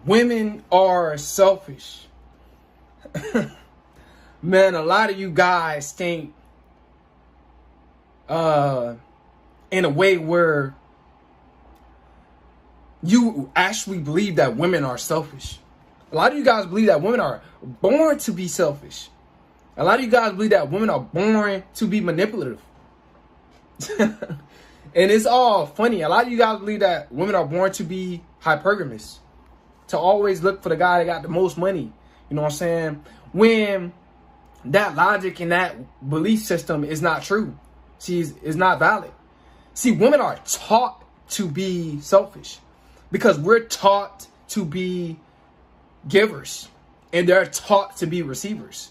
women are selfish. Man, a lot of you guys think in a way where you actually believe that women are selfish. A lot of you guys believe that women are born to be selfish. A lot of you guys believe that women are born to be manipulative. And it's all funny. A lot of you guys believe that women are born to be hypergamous, to always look for the guy that got the most money. You know what I'm saying? When that logic and that belief system is not true. See, it's not valid. See, women are taught to be selfish because we're taught to be givers and they're taught to be receivers.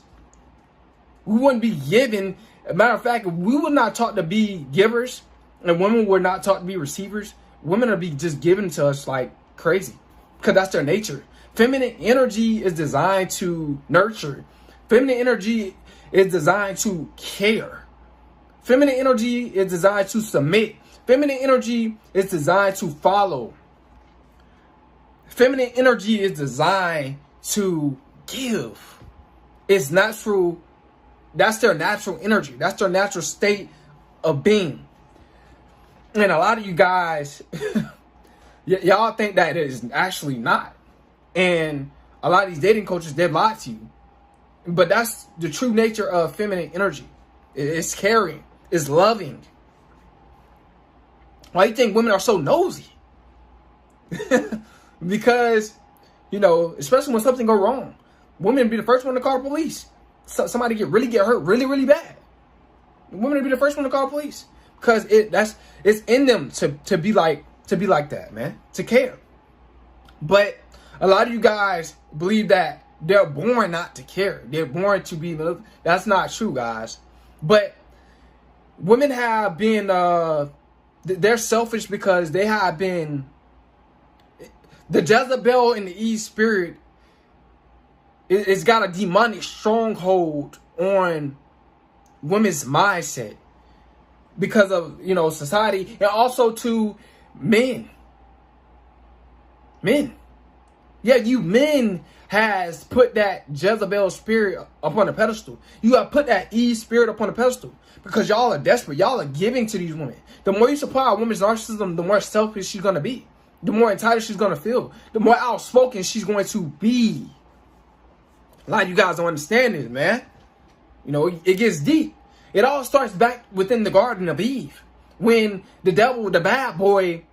We wouldn't be given. As a matter of fact, if we were not taught to be givers and women were not taught to be receivers, women would be just given to us like crazy because that's their nature. Feminine energy is designed to nurture. Feminine energy is designed to care. Feminine energy is designed to submit. Feminine energy is designed to follow. Feminine energy is designed to give. It's natural. That's their natural energy. That's their natural state of being. And a lot of you guys, y'all think that it is actually not. And a lot of these dating coaches, they lie to you. But that's the true nature of feminine energy. It's caring. It's loving. Why do you think women are so nosy? Because, you know, especially when something go wrong, women be the first one to call the police. Somebody get hurt really bad. Women will be the first one to call the police because it's in them to be like that, man, to care. But a lot of you guys believe that they're born not to care. They're born to be. That's not true, guys. But women have been they're selfish because they have been. The Jezebel and the Eve spirit, it's got a demonic stronghold on women's mindset because of, you know, society, and also to men. Yeah, you men has put that Jezebel spirit up on a pedestal. You have put that Eve spirit up on a pedestal because y'all are desperate. Y'all are giving to these women. The more you supply a woman's narcissism, the more selfish she's going to be. The more entitled she's going to feel. The more outspoken she's going to be. A lot of you guys don't understand this, man. You know, it gets deep. It all starts back within the Garden of Eve. When the devil, the bad boy,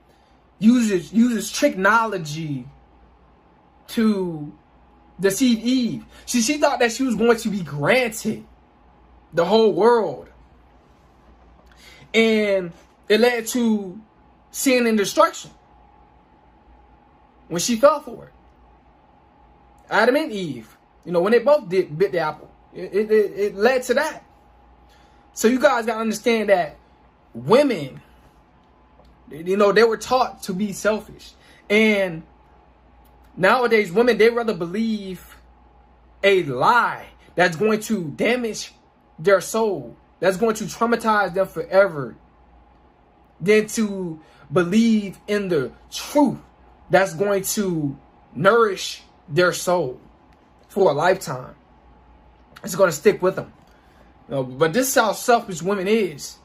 uses technology to deceive Eve. She thought that she was going to be granted the whole world. And it led to sin and destruction. When she fell for it. Adam and Eve. You know, when they both bit the apple. It led to that. So you guys got to understand that women, you know, they were taught to be selfish. And nowadays, women, they rather believe a lie that's going to damage their soul, that's going to traumatize them forever, than to believe in the truth that's going to nourish their soul for a lifetime. It's going to stick with them. You know, but this is how selfish women is,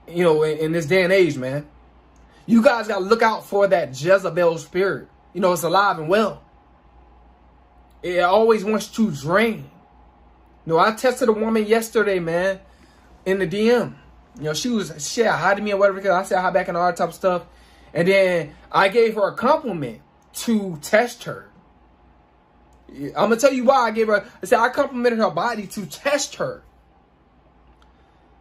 you know, in this day and age, man. You guys got to look out for that Jezebel spirit. You know, it's alive and well. It always wants to drain. You know, I tested a woman yesterday, man, in the DM. You know, she had hi to me or whatever, because I said hi back and all that type of stuff. And then I gave her a compliment to test her. I'm going to tell you why I complimented her body to test her.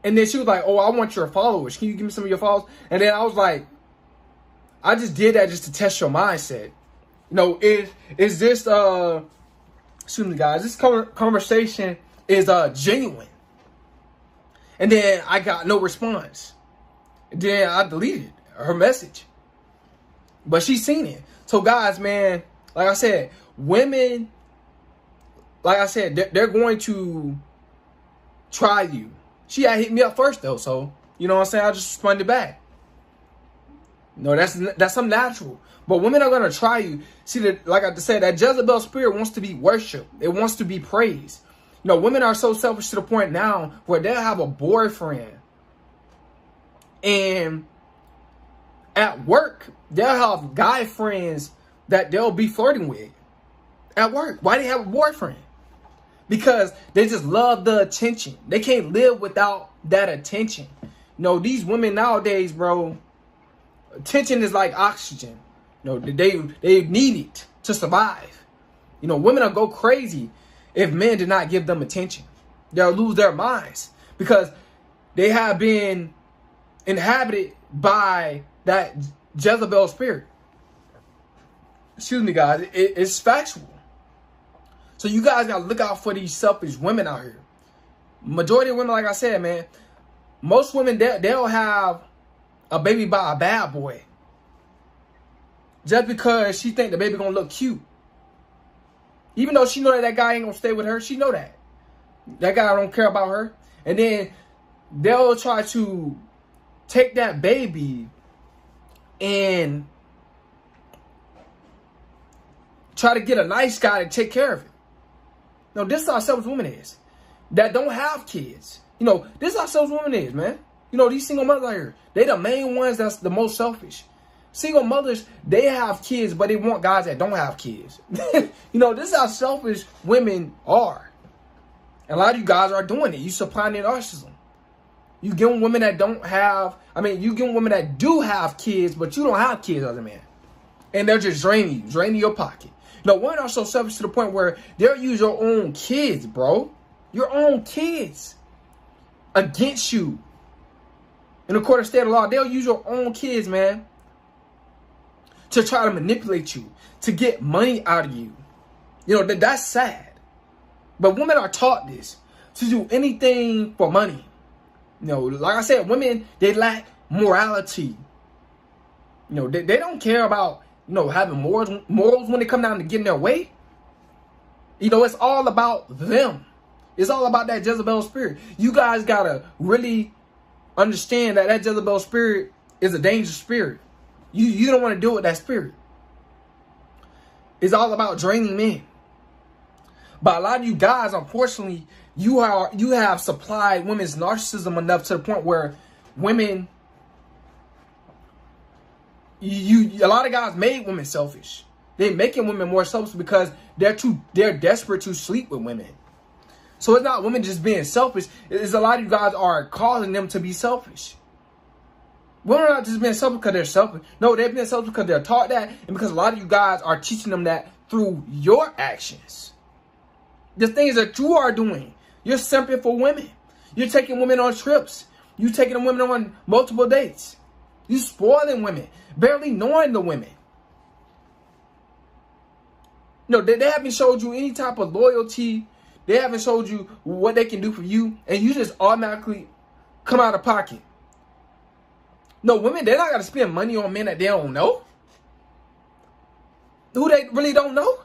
And then she was like, oh, I want your followers. Can you give me some of your followers? And then I was like, I just did that just to test your mindset. You know, is this, excuse me, guys, this conversation is genuine. And then I got no response. Then I deleted her message. But she's seen it. So guys, man, like I said, women, like I said, they're going to try you. She had hit me up first though, so you know what I'm saying? I just responded back. No, that's some natural. But women are gonna try you. See, that, like I said, that Jezebel spirit wants to be worshipped. It wants to be praised. You know, women are so selfish to the point now where they'll have a boyfriend, and at work they'll have guy friends that they'll be flirting with at work. Why they have a boyfriend? Because they just love the attention. They can't live without that attention. You know, these women nowadays, bro, attention is like oxygen. You know, they need it to survive. You know, women will go crazy if men do not give them attention. They'll lose their minds because they have been inhabited by that Jezebel spirit. Excuse me, guys. It's factual. So you guys got to look out for these selfish women out here. Majority of women, like I said, man, most women, they'll have a baby by a bad boy. Just because she think the baby gonna look cute. Even though she know that guy ain't gonna stay with her, she know that. That guy don't care about her. And then they'll try to take that baby and try to get a nice guy to take care of it. No, this is how selfish women is. That don't have kids. You know, this is how selfish women is, man. You know, these single mothers out here, they the main ones that's the most selfish. Single mothers, they have kids, but they want guys that don't have kids. You know, this is how selfish women are. And a lot of you guys are doing it. You supplying their narcissism. You giving women that don't have, you giving women that do have kids, but you don't have kids as a man. And they're just draining your pocket. You know, women are so selfish to the point where they'll use your own kids, bro. Your own kids against you. In the court of state of law, they'll use your own kids, man, to try to manipulate you, to get money out of you. You know, that's sad. But women are taught this, to do anything for money. You know, like I said, women, they lack morality. You know, they don't care about, you know, having morals when they come down to getting their way. You know, it's all about them. It's all about that Jezebel spirit. You guys got to really understand that Jezebel spirit is a dangerous spirit. You don't want to deal with that spirit. It's all about draining men. But a lot of you guys, unfortunately, you have supplied women's narcissism enough to the point where women, a lot of guys made women selfish. They're making women more selfish because they're desperate to sleep with women. So it's not women just being selfish. It's a lot of you guys are causing them to be selfish. Women are not just being selfish because they're selfish. No, they're being selfish because they're taught that, and because a lot of you guys are teaching them that through your actions. The things that you are doing. You're simping for women. You're taking women on trips. You're taking women on multiple dates. You're spoiling women, barely knowing the women. No, they haven't showed you any type of loyalty. They haven't showed you what they can do for you, and you just automatically come out of pocket. No, women, they're not going to spend money on men that they don't know. Who they really don't know.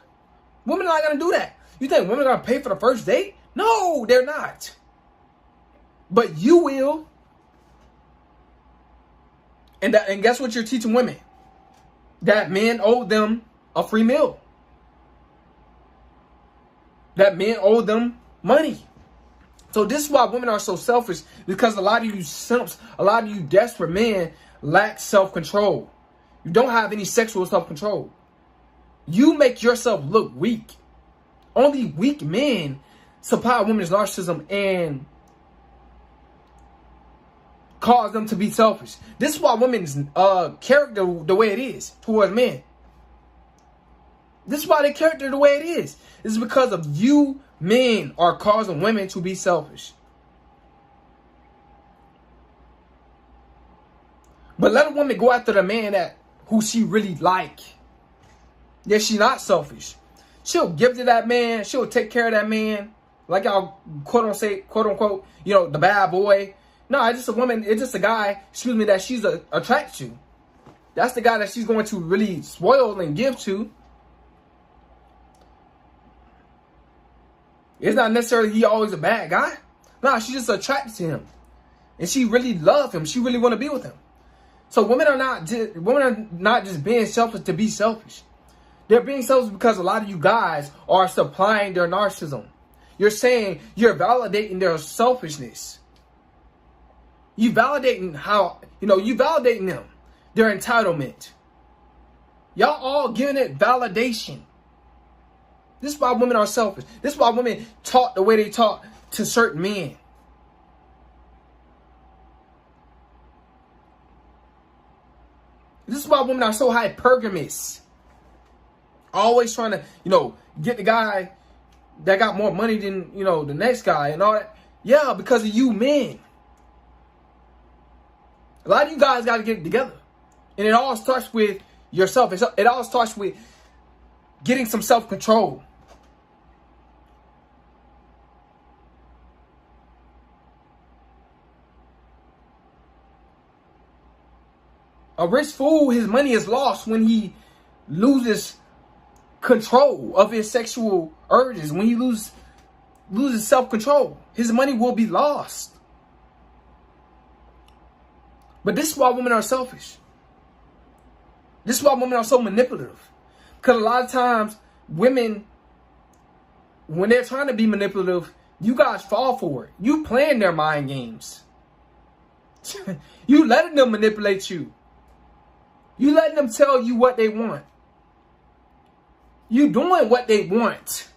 Women are not going to do that. You think women are going to pay for the first date? No, they're not. But you will. And guess what you're teaching women? That men owe them a free meal. That men owe them money. So this is why women are so selfish, because a lot of you simps, a lot of you desperate men lack self-control. You don't have any sexual self-control. You make yourself look weak. Only weak men supply women's narcissism and cause them to be selfish. This is why women's character the way it is towards men. This is why their character the way it is. It's because of you men are causing women to be selfish. But let a woman go after the man who she really like. Yeah, she's not selfish. She'll give to that man. She'll take care of that man. Like y'all quote unquote, you know, the bad boy. No, it's just a woman. It's just a guy, excuse me, that she's attracted to. That's the guy that she's going to really spoil and give to. It's not necessarily he always a bad guy. Nah, she's just attracted to him. And she really loves him. She really want to be with him. So women are not just being selfish to be selfish. They're being selfish because a lot of you guys are supplying their narcissism. You're saying you're validating their selfishness. You validating you validating them, their entitlement. Y'all all giving it validation. This is why women are selfish. This is why women talk the way they talk to certain men. This is why women are so hypergamous. Always trying to, get the guy that got more money than, the next guy and all that. Yeah, because of you men. A lot of you guys got to get it together. And it all starts with yourself. It all starts with getting some self-control. A rich fool, his money is lost when he loses control of his sexual urges. When he loses self-control, his money will be lost. But this is why women are selfish. This is why women are so manipulative. Because a lot of times, women, when they're trying to be manipulative, you guys fall for it. You playing their mind games. You letting them manipulate you. You letting them tell you what they want. You doing what they want.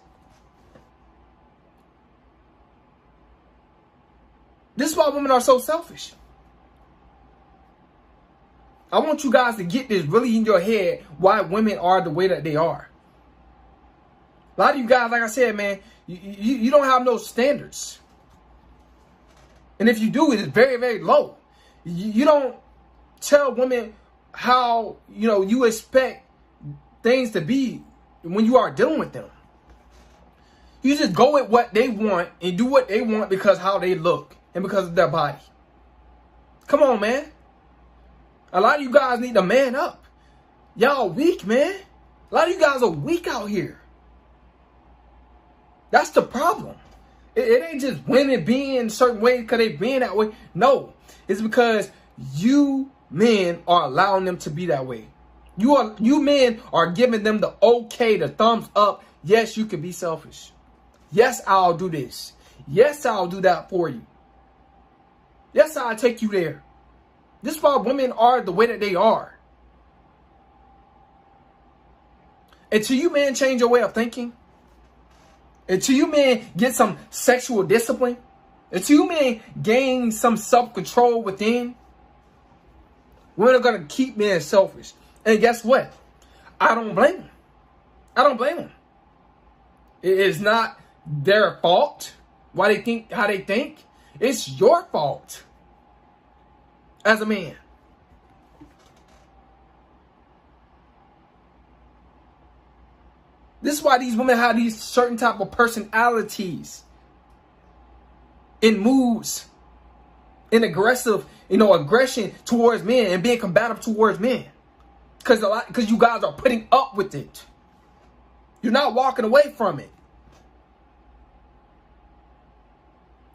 This is why women are so selfish. I want you guys to get this really in your head why women are the way that they are. A lot of you guys, like I said, man, you don't have no standards. And if you do, it is very, very low. You don't tell women how, you expect things to be when you are dealing with them. You just go with what they want and do what they want because how they look and because of their body. Come on, man. A lot of you guys need to man up. Y'all weak, man. A lot of you guys are weak out here. That's the problem. It ain't just women being certain ways because they being that way. No, it's because you men are allowing them to be that way. You men are giving them the okay, the thumbs up. Yes, you can be selfish. Yes, I'll do this. Yes, I'll do that for you. Yes, I'll take you there. This is why women are the way that they are. Until you men change your way of thinking, until you men get some sexual discipline, until you men gain some self-control within, women are going to keep being selfish. And guess what? I don't blame them. I don't blame them. It is not their fault why they think how they think. It's your fault as a man. This is why these women have these certain type of personalities, in moods, in aggressive, aggression towards men and being combative towards men. Because you guys are putting up with it. You're not walking away from it.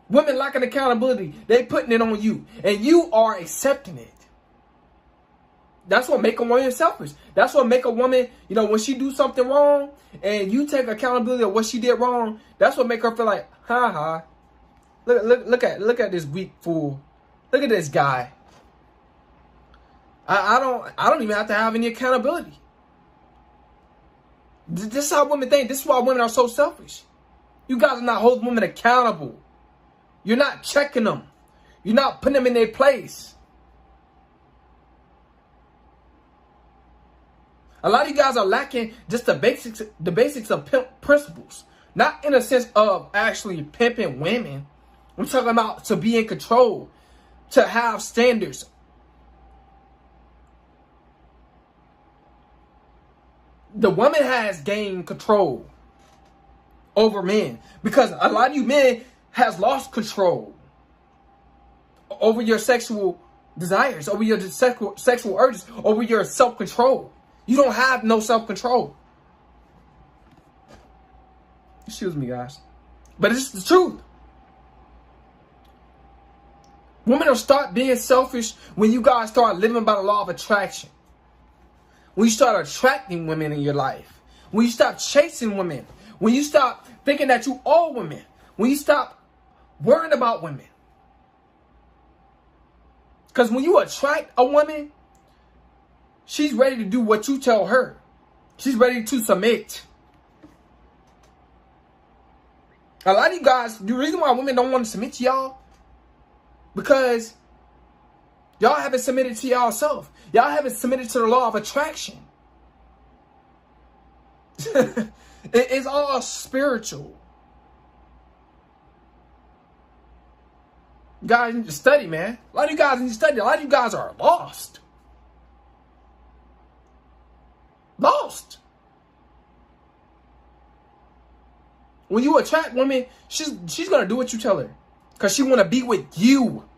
Women lacking accountability. They putting it on you. And you are accepting it. That's what make a woman selfish. That's what make a woman, when she do something wrong and you take accountability of what she did wrong, that's what make her feel like, ha. Look at this weak fool. Look at this guy. I don't even have to have any accountability. This is how women think. This is why women are so selfish. You guys are not holding women accountable. You're not checking them. You're not putting them in their place. A lot of you guys are lacking just the basics of pimp principles. Not in a sense of actually pimping women. I'm talking about to be in control, to have standards. The woman has gained control over men because a lot of you men has lost control over your sexual desires, over your sexual urges, over your self-control. You don't have no self-control. Excuse me, guys. But it's the truth. Women will start being selfish when you guys start living by the law of attraction. When you start attracting women in your life. When you stop chasing women. When you stop thinking that you owe women. When you stop worrying about women. Because when you attract a woman, she's ready to do what you tell her. She's ready to submit. A lot of you guys, the reason why women don't want to submit to y'all, because y'all haven't submitted to y'allself. Y'all haven't submitted to the law of attraction. It's all spiritual. You guys need to study, man. A lot of you guys need to study. A lot of you guys are lost. Lost. When you attract women, she's gonna do what you tell her, because she wanna be with you.